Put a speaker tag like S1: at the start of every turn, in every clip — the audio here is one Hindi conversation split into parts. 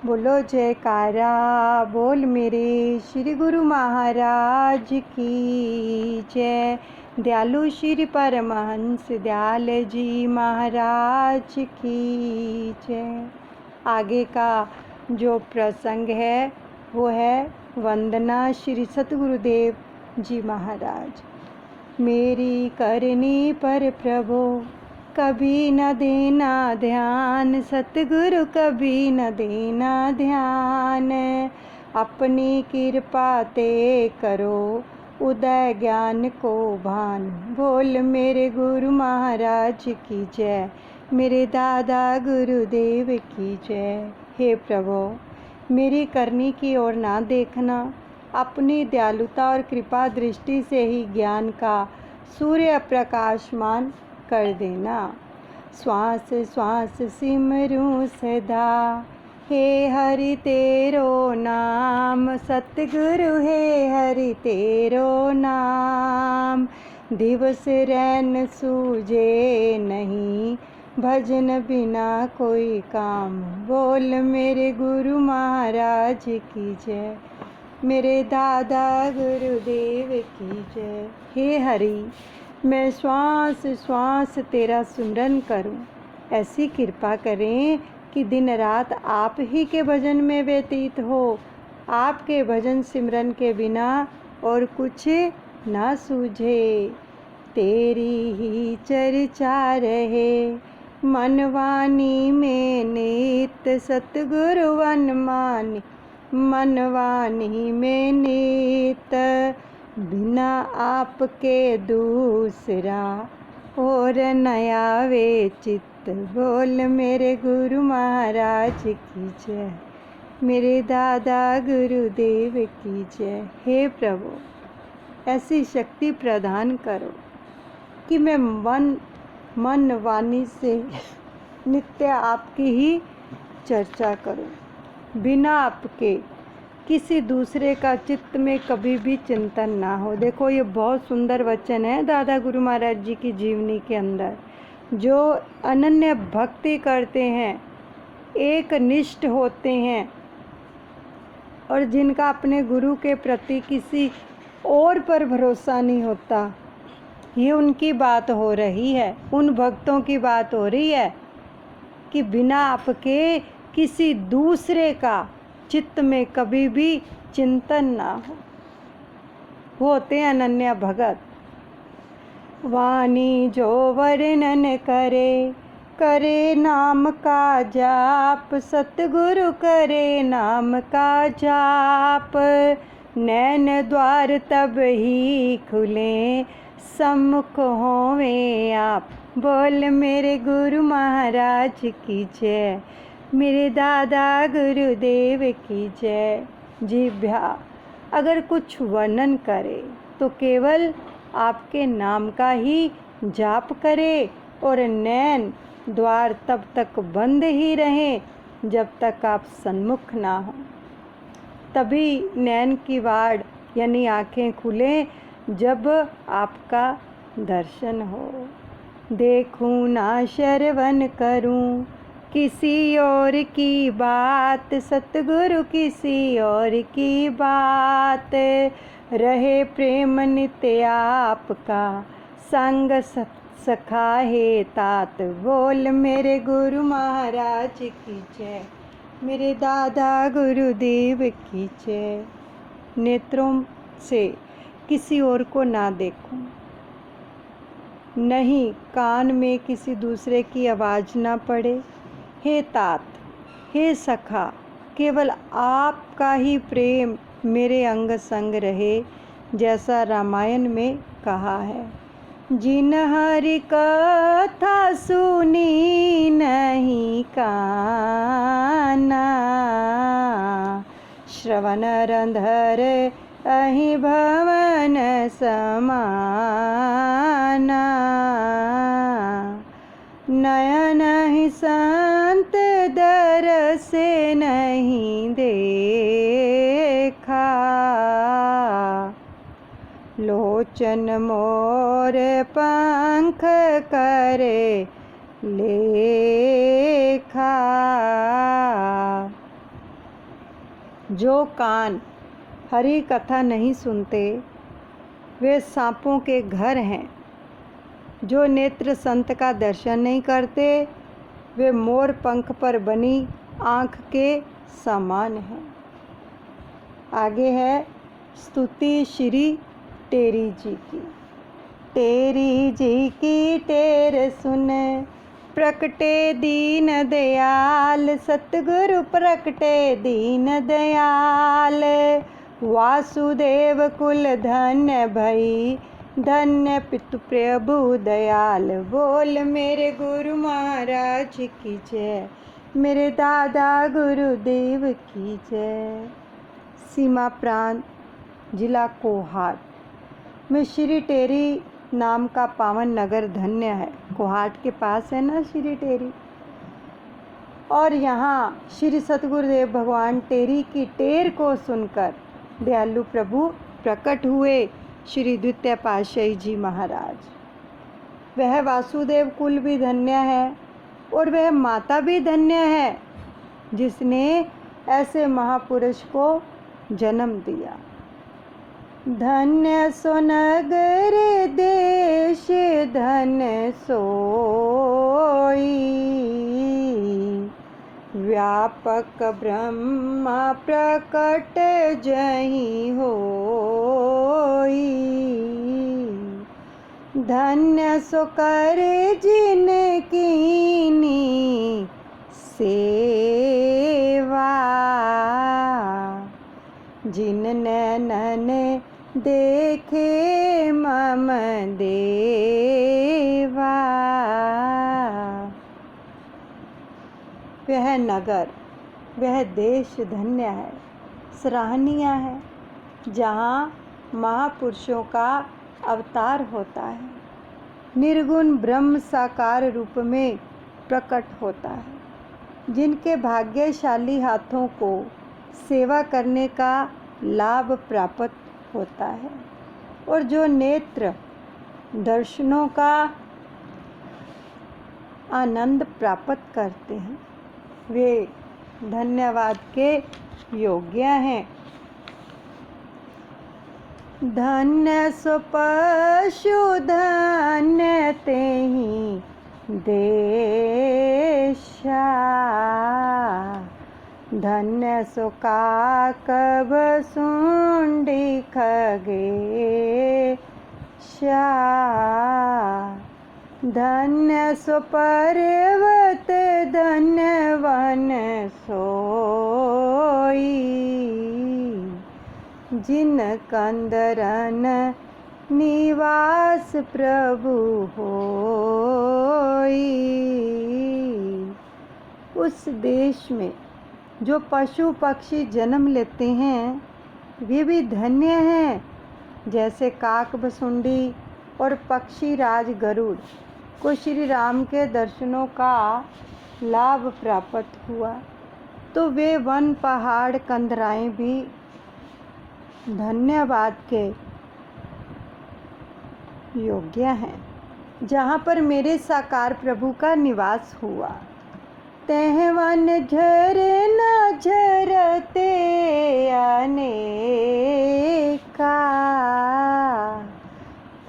S1: बोलो जयकारा बोल मेरे श्री गुरु महाराज की जय। दयालु श्री परमहंस दयाल जी महाराज की जय। आगे का जो प्रसंग है वो है वंदना श्री सतगुरुदेव जी महाराज। मेरी करनी पर प्रभु कभी न देना ध्यान, सतगुरु कभी न देना ध्यान। अपनी कृपा ते करो उदय ज्ञान को भान। बोल मेरे गुरु महाराज की जय, मेरे दादा गुरुदेव की जय। हे प्रभु, मेरी करनी की ओर ना देखना, अपनी दयालुता और कृपा दृष्टि से ही ज्ञान का सूर्य प्रकाशमान कर देना। श्वास श्वास सिमरूं सदा, हे हरि तेरो नाम, सतगुरु हे हरि तेरो नाम। दिवस रैन सूझे नहीं, भजन बिना कोई काम। बोल मेरे गुरु महाराज की जय, मेरे दादा गुरुदेव की जय। हे हरि, मैं श्वास श्वास तेरा सुमरन करूं। ऐसी कृपा करें कि दिन रात आप ही के भजन में व्यतीत हो। आपके भजन सिमरन के बिना और कुछ ना सूझे। तेरी ही चर्चा रहे मन वाणी में नित, सतगुरु वन मानी मन वाणी में नित। बिना आपके दूसरा और नया वे चित्त। बोल मेरे गुरु महाराज की जय, मेरे दादा गुरुदेव की जय। हे प्रभु, ऐसी शक्ति प्रदान करो कि मैं मन वाणी से नित्य आपकी ही चर्चा करूं। बिना आपके किसी दूसरे का चित्त में कभी भी चिंतन ना हो। देखो, ये बहुत सुंदर वचन है दादा गुरु महाराज जी की जीवनी के अंदर। जो अनन्य भक्ति करते हैं, एक निष्ठ होते हैं और जिनका अपने गुरु के प्रति किसी और पर भरोसा नहीं होता, ये उनकी बात हो रही है। उन भक्तों की बात हो रही है कि बिना आपके किसी दूसरे का चित्त में कभी भी चिंतन ना हो। वो होते हैं अनन्य भगत। वाणी जो वर्णन करे, करे नाम का जाप, सतगुरु करे नाम का जाप। नैन द्वार तब ही खुले, सम्मुख होवे आप। बोल मेरे गुरु महाराज की जय, मेरे दादा गुरुदेव की जय। जिह्वा अगर कुछ वर्णन करे तो केवल आपके नाम का ही जाप करे, और नैन द्वार तब तक बंद ही रहें जब तक आप सन्मुख ना हो। तभी नैन की वाड़ यानी आँखें खुलें जब आपका दर्शन हो। देखूं ना श्रवण करूं किसी और की बात, सतगुरु किसी और की बात। रहे प्रेम नित्य आपका, संग सखा है तात। बोल मेरे गुरु महाराज की जय, मेरे दादा गुरुदेव की जय। नेत्रों से किसी और को ना देखूं, नहीं कान में किसी दूसरे की आवाज़ ना पड़े। हे तात, हे सखा, केवल आपका ही प्रेम मेरे अंग संग रहे, जैसा रामायण में कहा है। जिन हरि कथा सुनी नहीं काना, श्रवण रंधर अहि भवन समाना। नयन ही संत दर से नहीं देखा, लोचन मोर पंख करे लेखा। जो कान हरि कथा नहीं सुनते वे सांपों के घर हैं। जो नेत्र संत का दर्शन नहीं करते वे मोर पंख पर बनी आँख के समान हैं। आगे है स्तुति श्री टेरी जी की। टेरी जी की टेर सुन प्रकटे दीन दयाल, सतगुरु प्रकटे दीन दयाल। वासुदेव कुल धन्य भई, धन्य पितु प्रभु दयाल। बोल मेरे गुरु महाराज की जय, मेरे दादा गुरुदेव की जय। सीमा प्रांत जिला कोहाट में श्री टेरी नाम का पावन नगर धन्य है। कोहाट के पास है ना श्री टेरी। और यहाँ श्री सतगुरुदेव भगवान टेरी की टेर को सुनकर दयालु प्रभु प्रकट हुए श्री द्वितीय पातशाही जी महाराज। वह वासुदेव कुल भी धन्य है और वह माता भी धन्य है जिसने ऐसे महापुरुष को जन्म दिया। धन्य सो नगर देश धन्य सोई, व्यापक ब्रह्मा प्रकट जहीं होई। धन्य सो कर जिन कीनी सेवा, जिन नैनन देखे मम देवा। वह नगर वह देश धन्य है, सराहनीय है, जहाँ महापुरुषों का अवतार होता है। निर्गुण ब्रह्म साकार रूप में प्रकट होता है। जिनके भाग्यशाली हाथों को सेवा करने का लाभ प्राप्त होता है और जो नेत्र दर्शनों का आनंद प्राप्त करते हैं वे धन्यवाद के योग्य हैं। धन्य सो पशु धन्य तेहि देशा, धन्य सो काकब सुंडी खगेशा। धन्य सो पर्वत धन्य वन सोई, जिन कंदरन निवास प्रभु होई। उस देश में जो पशु पक्षी जन्म लेते हैं वे भी धन्य हैं। जैसे काक बसुंडी और पक्षी राज गरुड़ को श्री राम के दर्शनों का लाभ प्राप्त हुआ तो वे वन पहाड़ कंदराएं भी धन्यवाद के योग्य हैं, जहाँ पर मेरे साकार प्रभु का निवास हुआ। तह वन झरना झरते अनेका,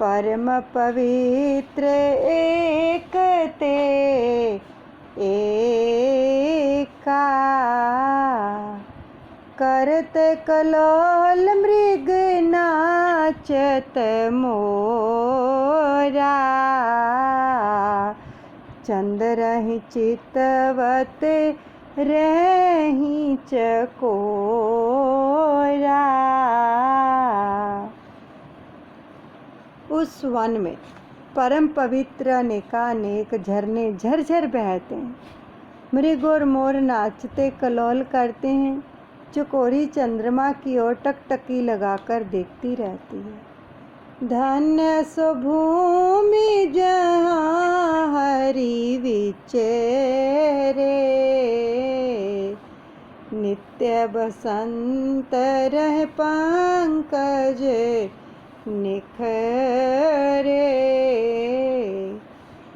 S1: परम पवित्र एक ते एका। करत कलोल मृग नाचत मोरा, चंद्रहि चितवत रही चकोरा। उस वन में परम पवित्र अनेकानेक झरने झरझर बहते हैं। मृग और मोर नाचते कलोल करते हैं। चकोरी चंद्रमा की ओर टकटकी लगाकर देखती रहती है। धन्य सो भूमि जहाँ हरि विचरे, नित्य बसंत रह पंकज निखरे।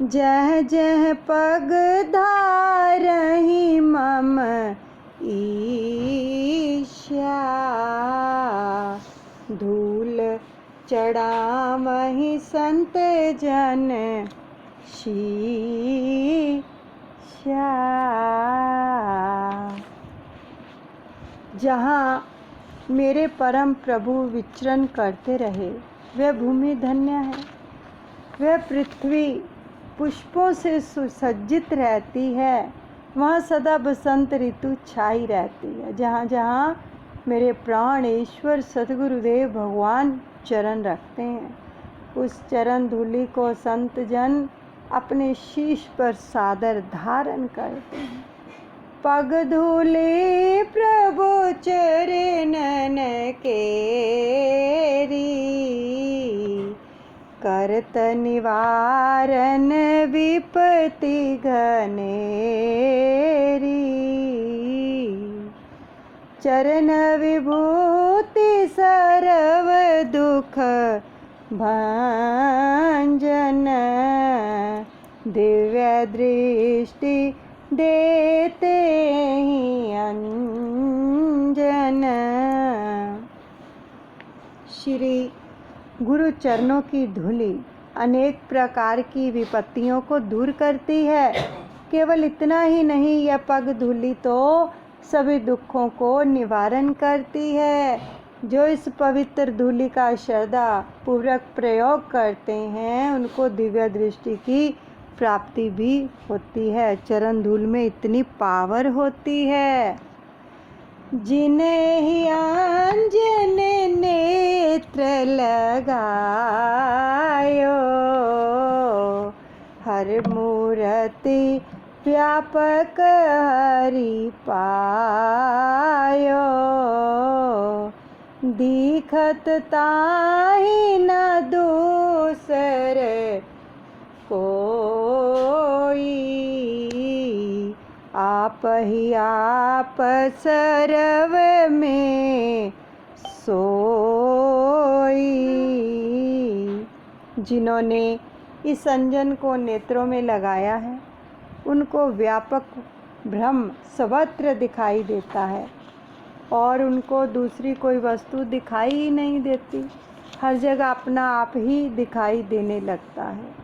S1: जह जह पग धारहि मम ईशा, धूल चढ़ावहि संत जन शीशा। जहाँ मेरे परम प्रभु विचरण करते रहे वह भूमि धन्य है। वह पृथ्वी पुष्पों से सुसज्जित रहती है। वहाँ सदा बसंत ऋतु छाई रहती है। जहाँ जहाँ मेरे प्राण ईश्वर सतगुरुदेव भगवान चरण रखते हैं, उस चरण धूलि को संत जन अपने शीश पर सादर धारण करते हैं। पग धूले प्रभु चरणन केरी, करत निवारण विपत्ति घनेरी। चरण विभूति सर्व दुख भंजन, दिव्य दृष्टि देते ही अंजन। श्री गुरु चरणों की धूलि अनेक प्रकार की विपत्तियों को दूर करती है। केवल इतना ही नहीं, यह पग धूलि तो सभी दुखों को निवारण करती है। जो इस पवित्र धूलि का श्रद्धा पूर्वक प्रयोग करते हैं उनको दिव्य दृष्टि की प्राप्ति भी होती है। चरण धूल में इतनी पावर होती है। जिन्हें ही अंजन नेत्र लगायो, हर मूर्ति व्यापक हरि पायो। दिखत ताहि न दूसरे कोई, आप ही आप सर्व में सोई। जिन्होंने इस अंजन को नेत्रों में लगाया है उनको व्यापक ब्रह्म सर्वत्र दिखाई देता है और उनको दूसरी कोई वस्तु दिखाई ही नहीं देती। हर जगह अपना आप ही दिखाई देने लगता है।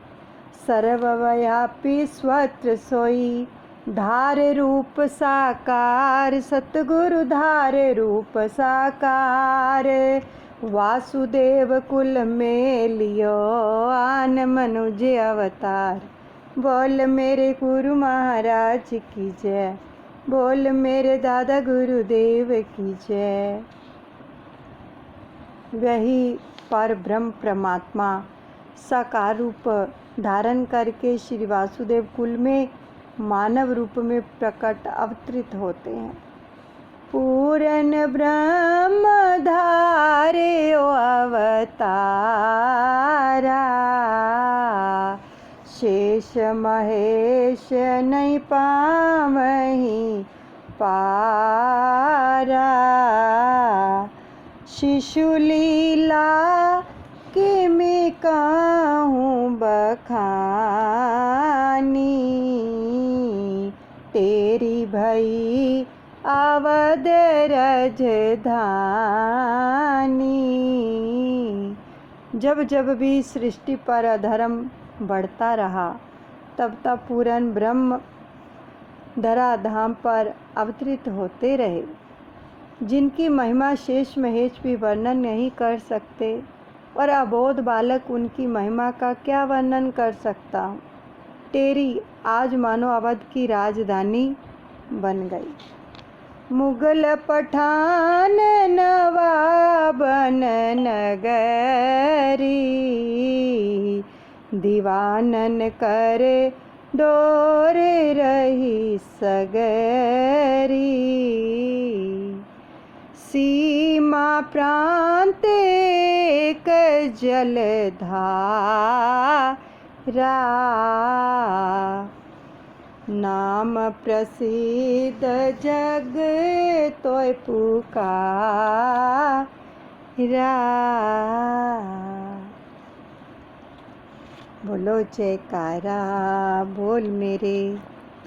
S1: सर्वव्यापी स्वत्र सोई, धार रूप साकार, सतगुरु धार रूप साकार। वासुदेव कुल में लियो आन मनुज अवतार। बोल मेरे गुरु महाराज की जय, बोल मेरे दादा गुरुदेव की जय। वही पर ब्रह्म परमात्मा साकार रूप धारण करके श्री वासुदेव कुल में मानव रूप में प्रकट अवतरित होते हैं। पूर्ण ब्रह्म धारे ओ अवतारा, शेष महेश नहीं पावहीं पारा। शिशु लीला कि मैं कहूँ बखानी, तेरी भई अवध राजधानी। जब जब भी सृष्टि पर अधर्म बढ़ता रहा तब तब पूर्ण ब्रह्म धराधाम पर अवतरित होते रहे, जिनकी महिमा शेष महेश भी वर्णन नहीं कर सकते और अबोध बालक उनकी महिमा का क्या वर्णन कर सकता हूँ। टेरी आज मानो अवध की राजधानी बन गई। मुगल पठान नवाबन नगरी, दीवानन करे डोर रही सगरी। सीमा प्रांत एक जलधारा, नाम प्रसिद्ध जग तोय पुकारा। बोलो जयकारा, बोल मेरे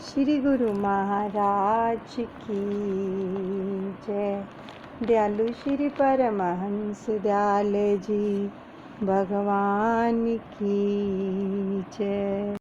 S1: श्री गुरु महाराज की जय। दयालु श्री परमहंस दयाल जी भगवान की जय।